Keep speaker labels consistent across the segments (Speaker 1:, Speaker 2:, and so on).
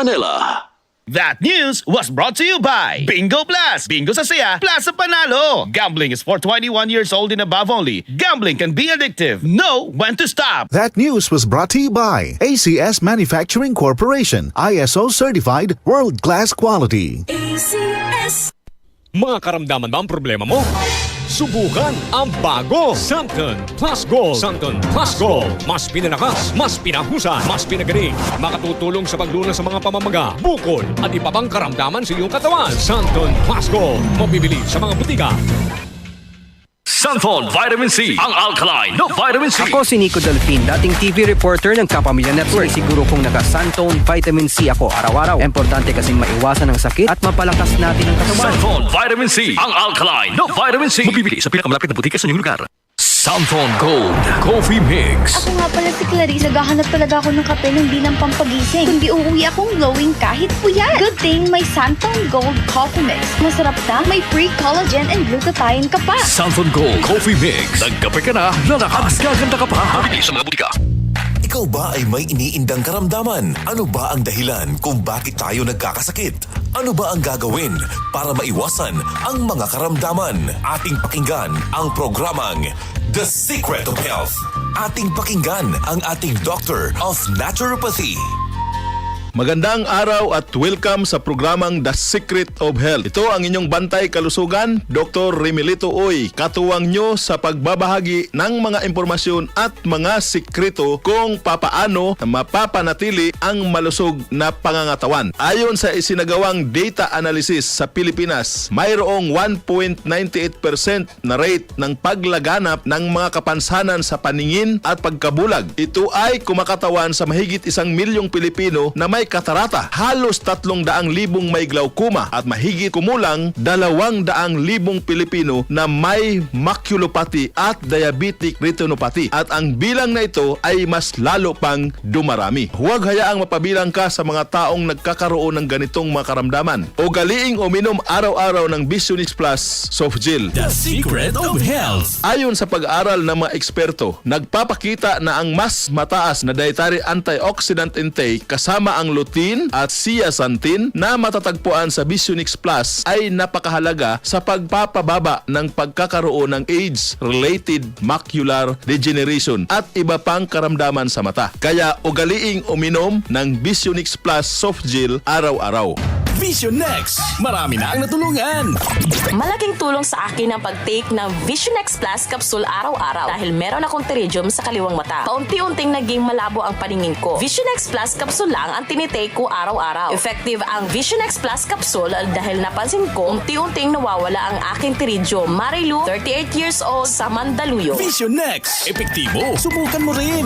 Speaker 1: Manila.
Speaker 2: That news was brought to you by Bingo Plus. Bingo sa saya, plus sa panalo. Gambling is for 21 years old and above only. Gambling can be addictive. Know when to stop.
Speaker 3: That news was brought to you by ACS Manufacturing Corporation, ISO certified, world-class quality.
Speaker 4: ACS.
Speaker 5: Mga karamdaman ba ang problema mo? Subukan ang bago Santon Plus Gold. Santon Plus Gold. Mas pinalakas, mas pinahusan, mas pinagaling. Makatutulong sa paglunas sa mga pamamaga, bukol at iba pang karamdaman sa iyong katawan. Santon Plus Gold. Mabibili sa mga butika.
Speaker 1: Santon Vitamin C, ang alkaline no vitamin C.
Speaker 6: Ako si Nico Delfin, dating TV reporter ng Kapamilya Network. Siguro kong naka-Santon Vitamin C ako araw-araw. Importante kasing maiwasan ang sakit at mapalakas natin ang katawan.
Speaker 1: Santon Vitamin C, ang alkaline no vitamin C. Mabibili sa pinakamalapit na butika sa inyong lugar. Santon Gold Coffee Mix.
Speaker 7: Ako nga pala si Clarice. Naghahanap talaga ako ng kape ng di lang pampagising. Kundi uuwi akong glowing kahit puyat. Good thing may Santon Gold Coffee Mix. Masarap na, may free collagen and glutathione ka pa.
Speaker 1: Santon Gold Coffee Mix. Nagkape ka na, lalakas, gaganda ka pa. Mabibili sa mga butika.
Speaker 8: Ikaw ba ay may iniindang karamdaman? Ano ba ang dahilan kung bakit tayo nagkakasakit? Ano ba ang gagawin para maiwasan ang mga karamdaman? Ating pakinggan ang programang The Secret of Health. Ating pakinggan ang ating Doctor of Naturopathy.
Speaker 9: Magandang araw at welcome sa programang The Secret of Health. Ito ang inyong bantay kalusugan, Dr. Remilito Oy. Katuwang nyo sa pagbabahagi ng mga impormasyon at mga sikreto kung papaano mapapanatili ang malusog na pangangatawan. Ayon sa isinagawang data analysis sa Pilipinas, mayroong 1.98% na rate ng paglaganap ng mga kapansanan sa paningin at pagkabulag. Ito ay kumakatawan sa mahigit 1 milyong Pilipino na may katarata, halos 300,000 may glaucoma at mahigit kumulang 200,000 Pilipino na may maculopathy at diabetic retinopathy, at ang bilang na ito ay mas lalo pang dumarami. Huwag hayaang mapabilang ka sa mga taong nagkakaroon ng ganitong mga karamdaman. Ugaliing uminom araw-araw ng Visionix Plus Soft Gel.
Speaker 1: The Secret of Health.
Speaker 9: Ayon sa pag-aaral ng mga eksperto, nagpapakita na ang mas mataas na dietary antioxidant intake kasama ang lutein at zeaxanthin na matatagpuan sa Visionix Plus ay napakahalaga sa pagpapababa ng pagkakaroon ng age-related macular degeneration at iba pang karamdaman sa mata. Kaya ugaliing uminom ng Visionix Plus Soft Gel araw-araw.
Speaker 1: Vision Next. Marami na ang natulungan.
Speaker 4: Malaking tulong sa akin ang pag-take ng Vision X Plus capsule araw-araw dahil meron akong pterygium sa kaliwang mata. Paunti-unting naging malabo ang paningin ko. Vision X Plus capsule lang ang tinitake ko araw-araw. Effective ang Vision X Plus capsule dahil napansin ko unti-unting nawawala ang aking pterygium. Marilu, 38 years old, sa Mandaluyong.
Speaker 1: Vision Next. Epektibo. Subukan mo rin.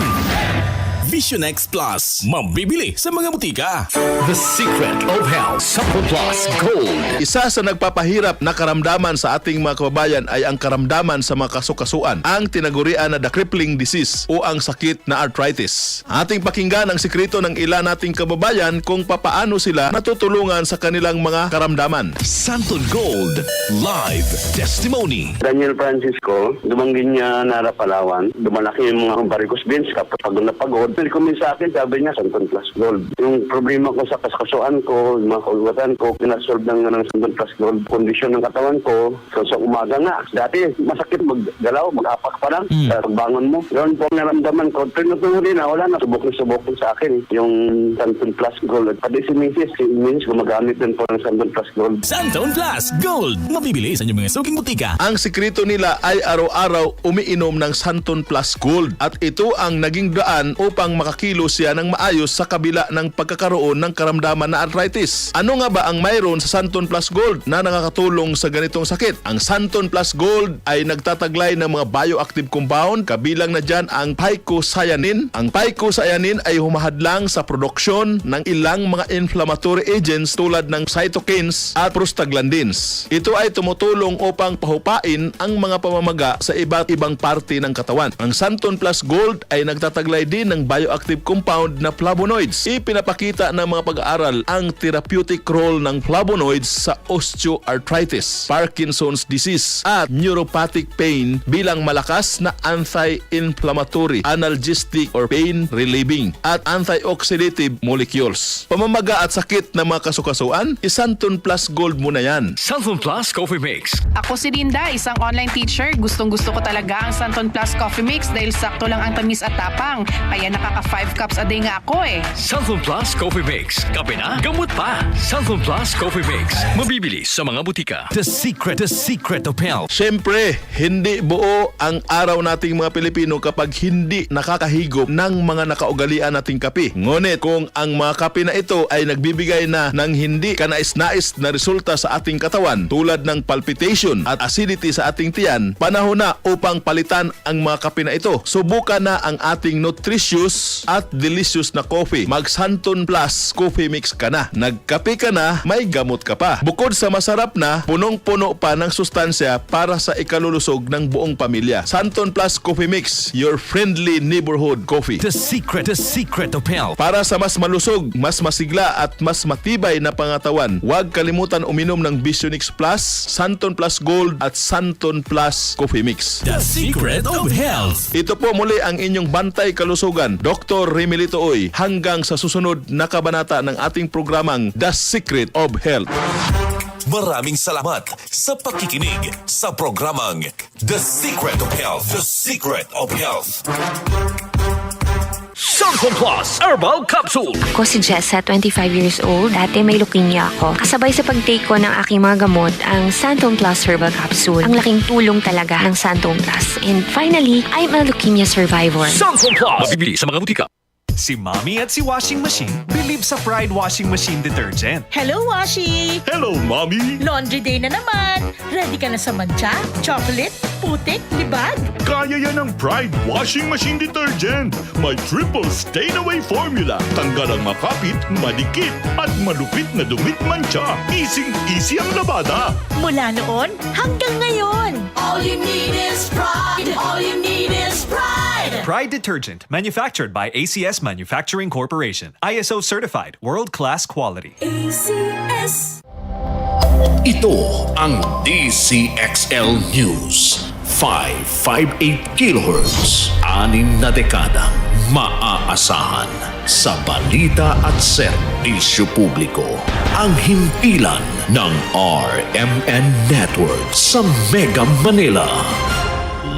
Speaker 1: Vision X Plus. Mabibili sa mga butika. The Secret of Health. Santon Plus Gold.
Speaker 9: Isa sa nagpapahirap na karamdaman sa ating mga kababayan ay ang karamdaman sa mga kasukasuan, ang tinagurian na the crippling disease o ang sakit na arthritis. Ating pakinggan ang sikreto ng ilan nating kababayan kung papaano sila natutulungan sa kanilang mga karamdaman.
Speaker 1: Santon Gold. Live Testimony.
Speaker 10: Daniel Francisco, dumanggin niya Nara Palawan. Dumalaki yung mga varicose veins kapag pagod na pagod. Recommend sa akin, sabi niya, Santon Plus Gold. Yung problema ko sa kaskasuan ko, yung mga kaugatan ko, pinasolve ng Santon Plus Gold. Kondisyon ng katawan ko, so sa umaga nga. Dati, masakit maggalaw, mag-apak pa lang. Pagbangon mo. Yun po ang naramdaman ko. Tinutuloy din na, wala na. Subok sa akin yung Santon Plus Gold. At pati si Mrs. gumagamit din po ng Santon Plus Gold.
Speaker 1: Santon Plus Gold. Mabibili sa inyong mga suking butika.
Speaker 9: Ang sikreto nila ay araw-araw umiinom ng Santon Plus Gold, at ito ang naging daan upang makakilos siya ng maayos sa kabila ng pagkakaroon ng karamdaman na arthritis. Ano nga ba ang mayroon sa Santon Plus Gold na nakakatulong sa ganitong sakit? Ang Santon Plus Gold ay nagtataglay ng mga bioactive compound, kabilang na dyan ang phycocyanin. Ang phycocyanin ay humahadlang sa produksyon ng ilang mga inflammatory agents tulad ng cytokines at prostaglandins. Ito ay tumutulong upang pahupain ang mga pamamaga sa iba't ibang parte ng katawan. Ang Santon Plus Gold ay nagtataglay din ng bioactive compound na flavonoids. Ipinapakita ng mga pag-aaral ang therapeutic role ng flavonoids sa osteoarthritis, Parkinson's disease at neuropathic pain bilang malakas na anti-inflammatory, analgesic or pain relieving at antioxidative molecules. Pamamaga at sakit ng mga kasukasuan, Santon Plus Gold muna yan.
Speaker 5: Santon Plus Coffee Mix.
Speaker 11: Ako si Linda, isang online teacher. Gustong-gusto ko talaga ang Santon Plus Coffee Mix dahil sakto lang ang tamis at tapang. Kaya nakaka 5 cups a day nga ako eh.
Speaker 5: Santon Plus Coffee Mix. Kape na, gamot pa. Santon Plus Coffee Mix. Mabibili sa mga butika.
Speaker 1: The secret of health.
Speaker 9: Siyempre, hindi buo ang araw nating mga Pilipino kapag hindi nakakahigop ng mga nakaugalian nating kape. Ngunit kung ang mga kape na ito ay nagbibigay na ng hindi kanais-nais na resulta sa ating katawan tulad ng palpitation at acidity sa ating tiyan, panahon na upang palitan ang mga kape na ito. Subukan na ang ating nutritious at delicious na coffee. Mag Santon Plus Coffee Mix ka na. Nagkape ka na, may gamot ka pa. Bukod sa masarap na, punong-puno pa ng sustansya para sa ikalulusog ng buong pamilya. Santon Plus Coffee Mix, your friendly neighborhood coffee.
Speaker 1: The secret of health.
Speaker 9: Para sa mas malusog, mas masigla at mas matibay na pangatawan, huwag kalimutan uminom ng Visionix Plus, Santon Plus Gold at Santon Plus Coffee Mix.
Speaker 1: The secret of health.
Speaker 9: Ito po muli ang inyong bantay kalusugan, Dr. Remelito Oy, hanggang sa susunod na kabanata ng ating programang The Secret of Health.
Speaker 8: Maraming salamat sa pakikinig sa programang The Secret of Health. The Secret of Health.
Speaker 5: Santon Plus Herbal Capsule.
Speaker 12: Ako si Jessa, 25 years old. Dati may leukemia ako. Kasabay sa pag-take ko ng aking mga gamot, ang Santon Plus Herbal Capsule. Ang laking tulong talaga ng Santon Plus. And finally, I'm a leukemia survivor.
Speaker 5: Santon Plus. Mabibili sa mga butika.
Speaker 13: Si Mommy at si Washing Machine believe sa Pride Washing Machine Detergent.
Speaker 14: Hello, Washi!
Speaker 1: Hello, Mommy!
Speaker 14: Laundry day na naman! Ready ka na sa mancha, chocolate, putik, libag?
Speaker 1: Kaya yan ang Pride Washing Machine Detergent. May triple stain-away formula. Tanggal ang makapit, madikit, at malupit na dumit mancha. Easy ang labada.
Speaker 14: Mula noon hanggang ngayon. All you need is pride. All you need is pride.
Speaker 13: Pride Detergent, manufactured by ACS Manufacturing Corporation. ISO certified, world-class quality.
Speaker 14: ACS.
Speaker 1: Ito ang DCXL News. 558 kHz. 6 na dekadang maaasahan sa balita at serbisyo publiko. Ang himpilan ng RMN Network sa Mega Manila.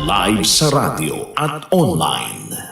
Speaker 1: Live sa radyo at online.